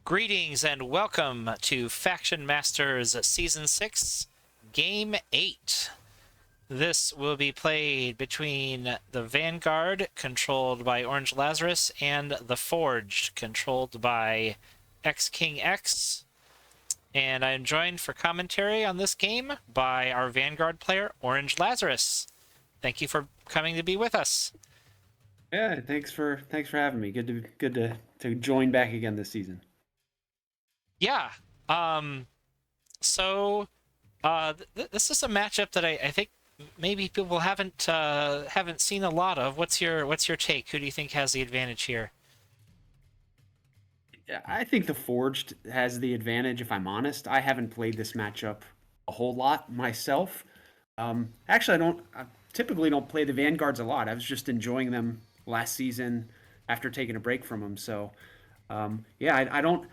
Greetings and welcome to FactionMasters Season 6, Game 8. This will be played between the Vanguard, controlled by Orange Lazarus, and the Forged, controlled by xKINGx. And I am joined for commentary on this game by our Vanguard player, Orange Lazarus. Thank you for coming to be with us. Yeah, thanks for having me. Good to join back again this season. Yeah. This is a matchup that I think maybe people haven't seen a lot of. What's your take? Who do you think has the advantage here? Yeah, I think the Forged has the advantage. If I'm honest, I haven't played this matchup a whole lot myself. Actually, I typically don't play the Vanguards a lot. I was just enjoying them last season after taking a break from them. So, yeah, I don't.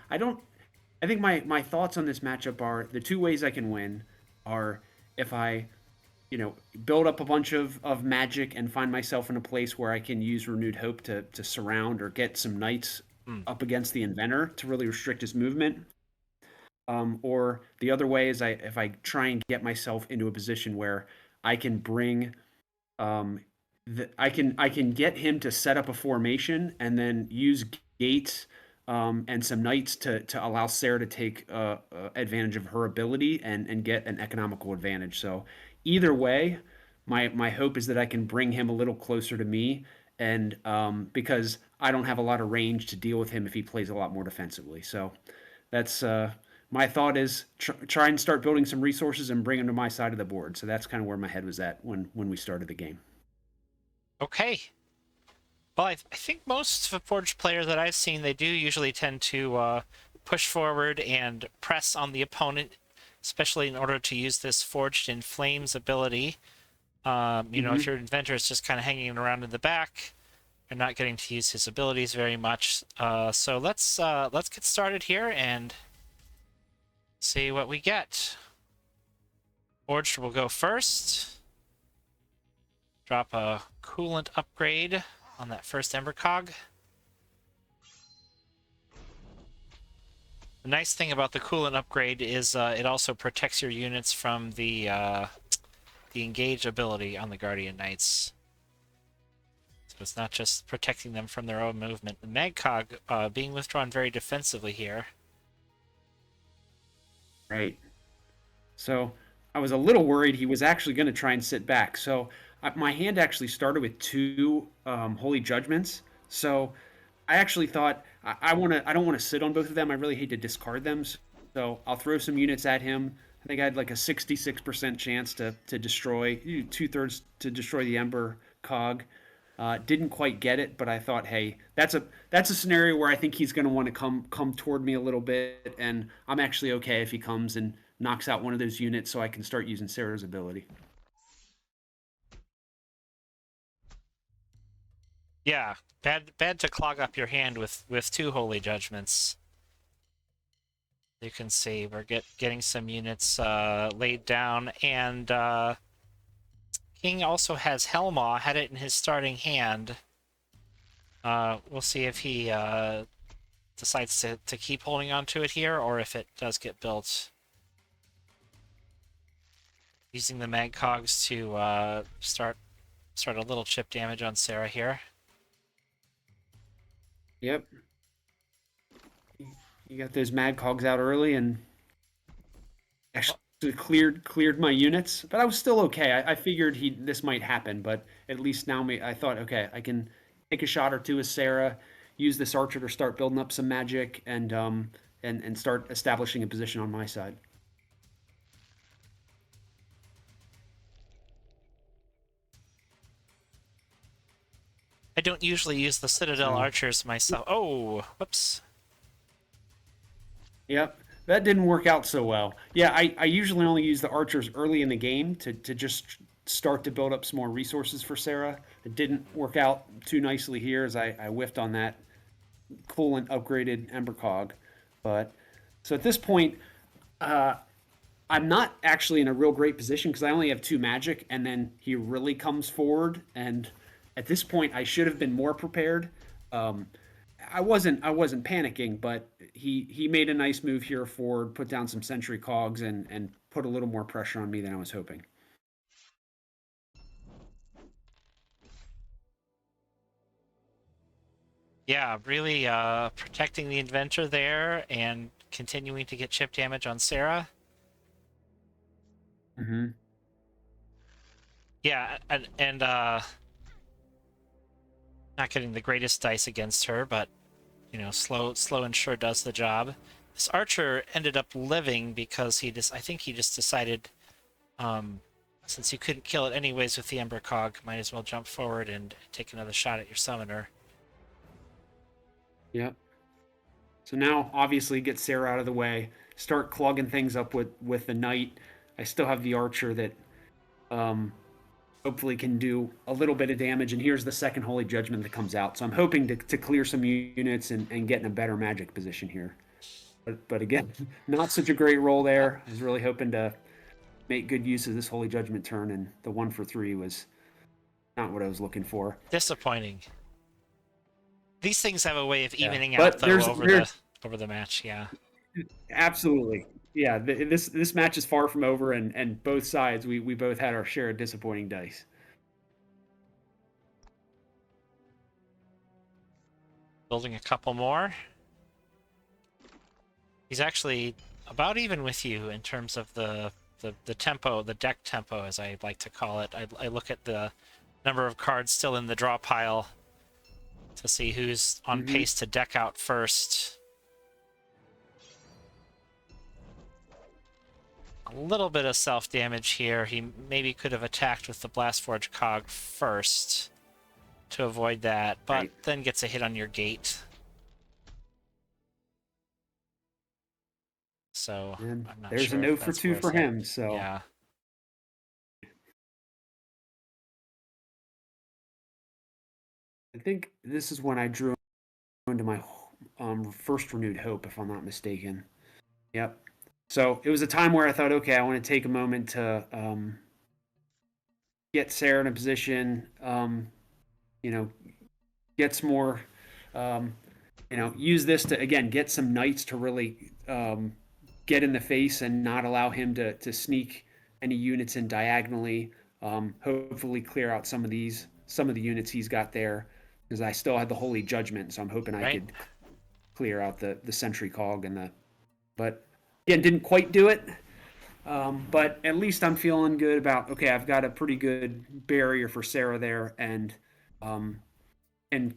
I think my thoughts on this matchup are the two ways I can win are if I build up a bunch of magic and find myself in a place where I can use Renewed Hope to surround or get some knights up against the Inventor to really restrict his movement. Or the other way is if I try and get myself into a position where I can bring I can get him to set up a formation and then use gates and some knights to allow Sarah to take advantage of her ability and get an economical advantage. So either way, my hope is that I can bring him a little closer to me, and because I don't have a lot of range to deal with him if he plays a lot more defensively. So that's my thought is try and start building some resources and bring him to my side of the board. So that's kind of where my head was at when we started the game. Okay. Well, I think most of the Forged players that I've seen, they do usually tend to push forward and press on the opponent, especially in order to use this Forged in Flames ability. If your Inventor is just kind of hanging around in the back, you're not getting to use his abilities very much. So let's get started here and see what we get. Forged will go first. Drop a coolant upgrade on that first Ember Cog. The nice thing about the coolant upgrade is it also protects your units from the engage ability on the Guardian Knights. So it's not just protecting them from their own movement. The Mag Cog being withdrawn very defensively here. Right. So I was a little worried he was actually going to try and sit back. So my hand actually started with two Holy Judgments. So I actually thought I don't want to sit on both of them. I really hate to discard them. So I'll throw some units at him. I think I had like a 66% chance to destroy 2/3 to destroy the Ember Cog. Didn't quite get it, but I thought, hey, that's a scenario where I think he's going to want to come toward me a little bit, and I'm actually okay if he comes and knocks out one of those units, so I can start using Sarah's ability. Yeah, bad to clog up your hand with two Holy Judgments. You can see we're getting some units laid down, and King also has Helmaw, had it in his starting hand. We'll see if he decides to keep holding on to it here, or if it does get built. Using the Mag Cogs to start a little chip damage on Sarah here. Yep. You got those Mad Cogs out early and actually cleared my units, but I was still okay. I figured this might happen, but at least now I thought, okay, I can take a shot or two with Sarah, use this archer to start building up some magic, and start establishing a position on my side. I don't usually use the Citadel archers myself. Oh, whoops. Yep, that didn't work out so well. Yeah, I usually only use the archers early in the game to just start to build up some more resources for Sarah. It didn't work out too nicely here as I whiffed on that coolant upgraded Ember Cog. But so at this point, I'm not actually in a real great position because I only have two magic, and then he really comes forward. And at this point, I should have been more prepared. I wasn't panicking, but he made a nice move here forward, put down some sentry cogs, and put a little more pressure on me than I was hoping. Yeah, really protecting the inventor there and continuing to get chip damage on Sarah. Mm-hmm. Yeah, and not getting the greatest dice against her, but you know, slow and sure does the job. This archer ended up living because I think he just decided, since you couldn't kill it anyways with the Ember Cog, might as well jump forward and take another shot at your summoner. Yep. So now, obviously, get Sarah out of the way. Start clogging things up with the knight. I still have the archer that um, hopefully can do a little bit of damage. And here's the second Holy Judgment that comes out. So I'm hoping to clear some units and get in a better magic position here. But again, not such a great roll there. I was really hoping to make good use of this Holy Judgment turn, and the 1 for 3 was not what I was looking for. Disappointing. These things have a way of Yeah. evening out But though over the match. Yeah. absolutely. Yeah, this match is far from over, and both sides we both had our share of disappointing dice. Building a couple more. He's actually about even with you in terms of the tempo, the deck tempo, as I like to call it. I look at the number of cards still in the draw pile to see who's on pace to deck out first. A little bit of self-damage here. He maybe could have attacked with the Blastforge cog first to avoid that, but Right. then gets a hit on your gate. So And I'm not there's sure a if no for that's 2 worth for it. him. So Yeah. I think this is when I drew into my first renewed hope, if I'm not mistaken. Yep. So it was a time where I thought, okay, I want to take a moment to get Sarah in a position, you know, get some more, um, use this to again get some knights to really get in the face and not allow him to sneak any units in diagonally. Hopefully, clear out some of the units he's got there, because I still had the Holy Judgment, so I'm hoping I Right? could clear out the Sentry Cog and the. But again, didn't quite do it. But at least I'm feeling good about, okay, I've got a pretty good barrier for Sarah there, um, and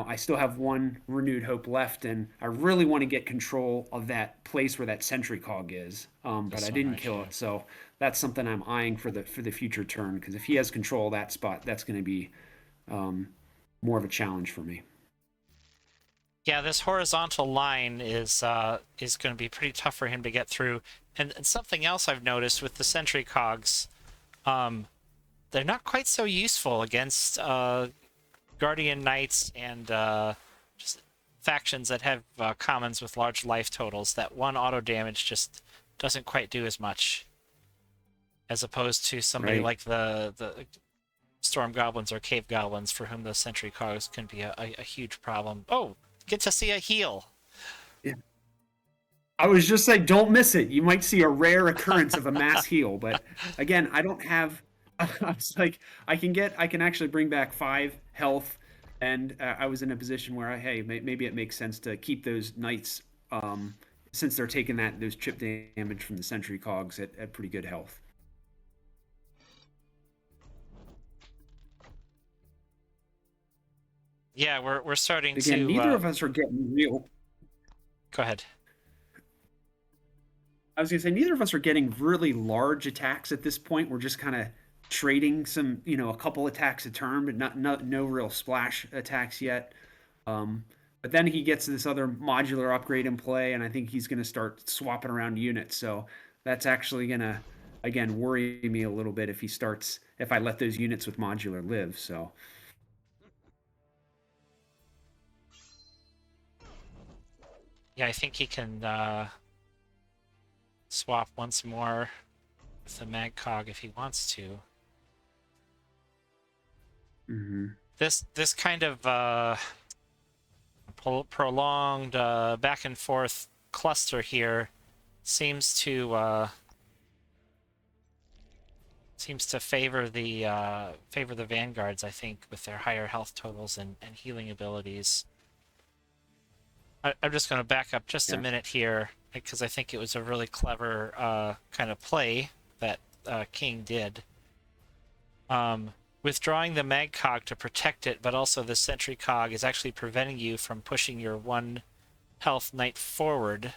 I still have one renewed hope left, and I really want to get control of that place where that sentry cog is. But This I one didn't right kill here. it, so that's something I'm eyeing for the future turn, because if he has control of that spot, that's going to be um, more of a challenge for me. Yeah, this horizontal line is going to be pretty tough for him to get through. And something else I've noticed with the sentry cogs, they're not quite so useful against Guardian Knights and just factions that have commons with large life totals. That one auto damage just doesn't quite do as much as opposed to somebody Right. like the Storm Goblins or Cave Goblins, for whom those sentry cogs can be a huge problem. Oh, get to see a heal. Yeah. I was just saying, don't miss it. You might see a rare occurrence of a mass heal, but again, I don't have. I was like, I can actually bring back 5 health, and I was in a position where, hey, maybe it makes sense to keep those knights, since they're taking those chip damage from the sentry cogs at pretty good health. Yeah, we're starting Again, to neither of us are getting real. go ahead. I was gonna say neither of us are getting really large attacks at this point. We're just kind of trading some, a couple attacks a turn, but no real splash attacks yet. Um, but then he gets this other modular upgrade in play, and I think he's going to start swapping around units. So that's actually going to, again, worry me a little bit if I let those units with modular live. So Yeah, I think he can swap once more with the mag cog if he wants to. mhm. This kind of prolonged back and forth cluster here seems to favor the Vanguards, I think, with their higher health totals and healing abilities. I'm just going to back up just a minute here because I think it was a really clever kind of play that King did. Withdrawing the mag cog to protect it, but also the sentry cog is actually preventing you from pushing your 1 health knight forward,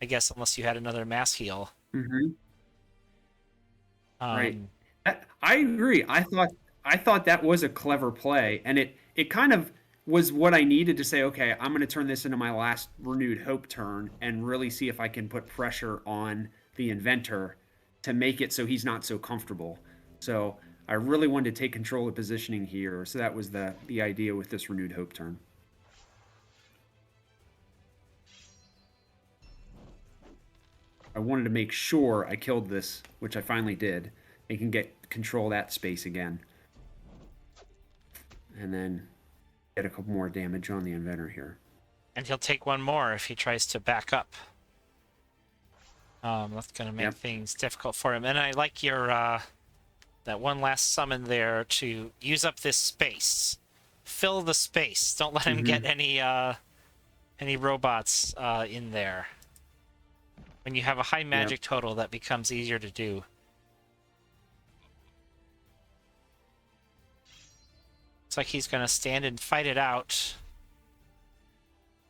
I guess, unless you had another mass heal. Mm-hmm. Right. I agree. I thought that was a clever play, and it kind of was what I needed to say, okay, I'm going to turn this into my last renewed hope turn and really see if I can put pressure on the inventor to make it so he's not so comfortable. So I really wanted to take control of positioning here. So that was the idea with this renewed hope turn. I wanted to make sure I killed this, which I finally did. They can get control that space again. And then get a couple more damage on the inventor here. And he'll take 1 more if he tries to back up. That's going to make things difficult for him. And I like your that one last summon there to use up this space. Fill the space. Don't let him get any robots in there. When you have a high magic total, that becomes easier to do. Looks like he's going to stand and fight it out.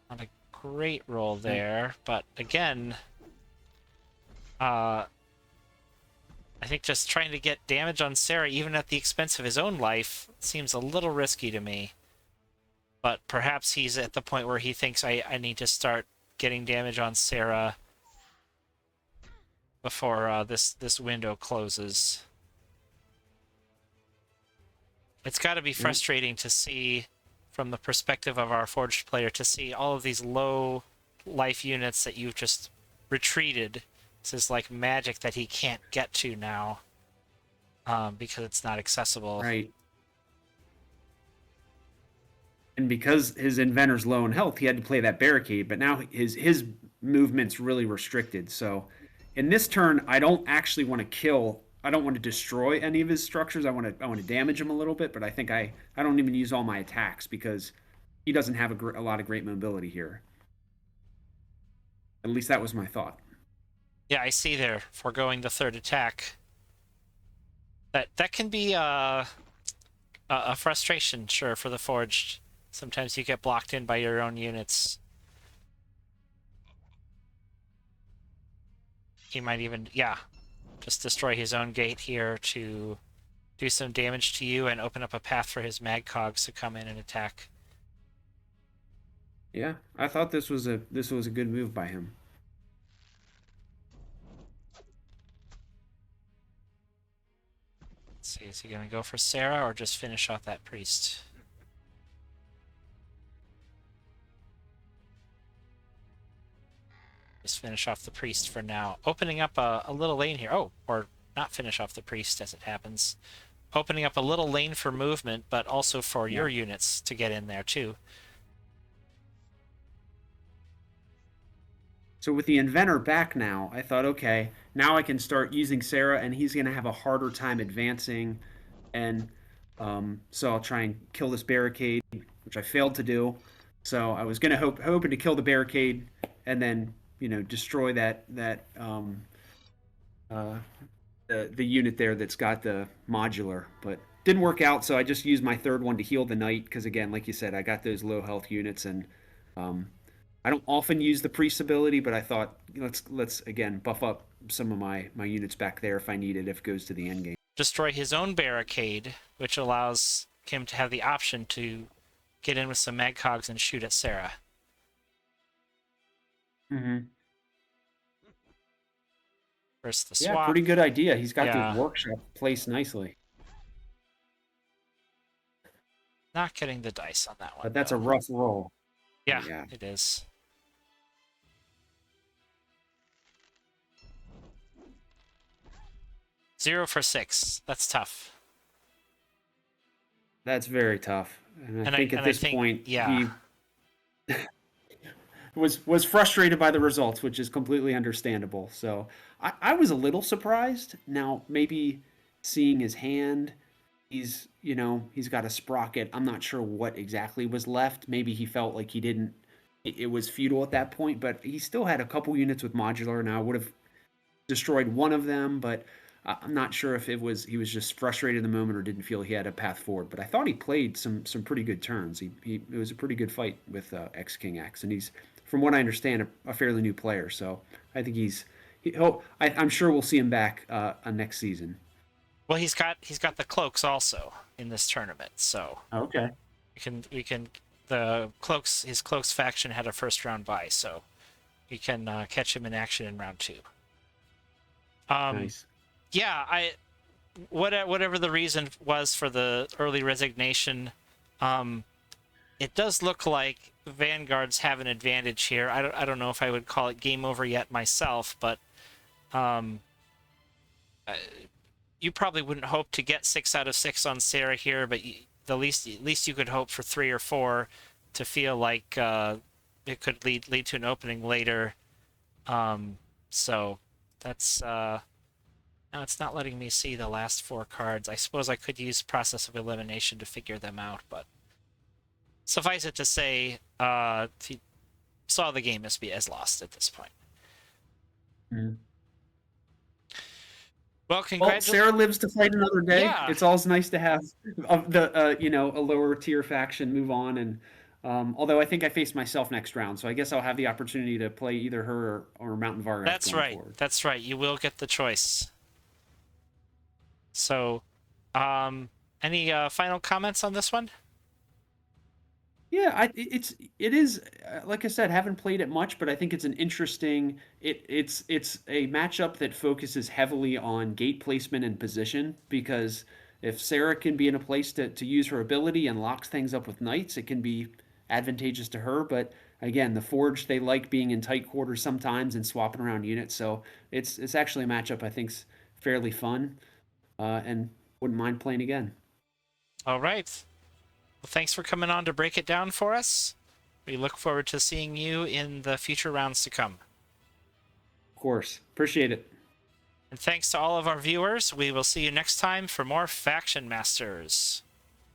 Not a great roll there, but again, I think just trying to get damage on Sarah, even at the expense of his own life, seems a little risky to me. But perhaps he's at the point where he thinks I need to start getting damage on Sarah before this window closes. It's got to be frustrating to see, from the perspective of our Forged player, to see all of these low life units that you've just retreated. This is like magic that he can't get to now because it's not accessible. Right. And because his inventor's low in health, he had to play that barricade, but now his movement's really restricted. So in this turn, I don't actually want to kill. I don't want to destroy any of his structures. I want to damage him a little bit, but I think I don't even use all my attacks because he doesn't have a lot of great mobility here. At least that was my thought. Yeah, I see there, foregoing the 3rd attack. That can be a frustration, sure, for the Forged. Sometimes you get blocked in by your own units. He might even, just destroy his own gate here to do some damage to you and open up a path for his mag cogs to come in and attack. Yeah, I thought this was a good move by him. Let's see, is he going to go for Sarah or just finish off that priest? Just finish off the priest for now. Opening up a little lane here. Oh, or not finish off the priest as it happens. Opening up a little lane for movement, but also for your units to get in there too. So with the inventor back now, I thought, okay, now I can start using Sarah, and he's going to have a harder time advancing. And so I'll try and kill this barricade, which I failed to do. So I was going to hoping to kill the barricade and then destroy the unit there that's got the modular, but didn't work out. So I just used my 3rd one to heal the knight because, again, like you said, I got those low health units, and I don't often use the priest ability, but I thought let's again buff up some of my units back there if I need it, if it goes to the end game. Destroy his own barricade, which allows him to have the option to get in with some mag cogs and shoot at Sarah. First the swap. Yeah, pretty good idea. He's got the workshop placed nicely. Not getting the dice on that one. But that's a rough roll. Yeah, it is. Zero for 6. That's tough. That's very tough. And I think at this point, was frustrated by the results, which is completely understandable. So I was a little surprised. Now maybe seeing his hand, he's got a sprocket. I'm not sure what exactly was left. Maybe he felt like he didn't. It was futile at that point, but he still had a couple units with modular. Now I would have destroyed one of them, but I'm not sure if he was just frustrated in the moment or didn't feel he had a path forward. But I thought he played some pretty good turns. It was a pretty good fight with xKINGx, and he's, from what I understand, a fairly new player. So I think I'm sure we'll see him back next season. Well, he's got the cloaks also in this tournament, so Okay. we can the cloaks his cloaks faction had a first round bye, so we can catch him in action in round 2. Nice. Yeah, whatever the reason was for the early resignation, it does look like Vanguards have an advantage here. I don't know if I would call it game over yet myself, but you probably wouldn't hope to get 6 out of 6 on Sarah here, but at least you could hope for 3 or 4 to feel like it could lead to an opening later. So that's now it's not letting me see the last 4 cards. I suppose I could use process of elimination to figure them out, but suffice it to say, he saw the game as lost at this point. Mm. Well, Well, congratulations. Sarah lives to fight another day. Yeah. It's always nice to have a lower tier faction move on. And although I think I face myself next round, so I guess I'll have the opportunity to play either her or Mountain Vargas. That's going right. forward. That's right. You will get the choice. So, any final comments on this one? Yeah, it is like I said, haven't played it much, but I think it's an interesting. It's a matchup that focuses heavily on gate placement and position, because if Sarah can be in a place to use her ability and locks things up with knights, it can be advantageous to her. But again, the Forge, they like being in tight quarters sometimes and swapping around units, so it's actually a matchup I think's fairly fun, and wouldn't mind playing again. All right. Well, thanks for coming on to break it down for us. We look forward to seeing you in the future rounds to come. Of course, appreciate it. And thanks to all of our viewers. We will see you next time for more Faction Masters.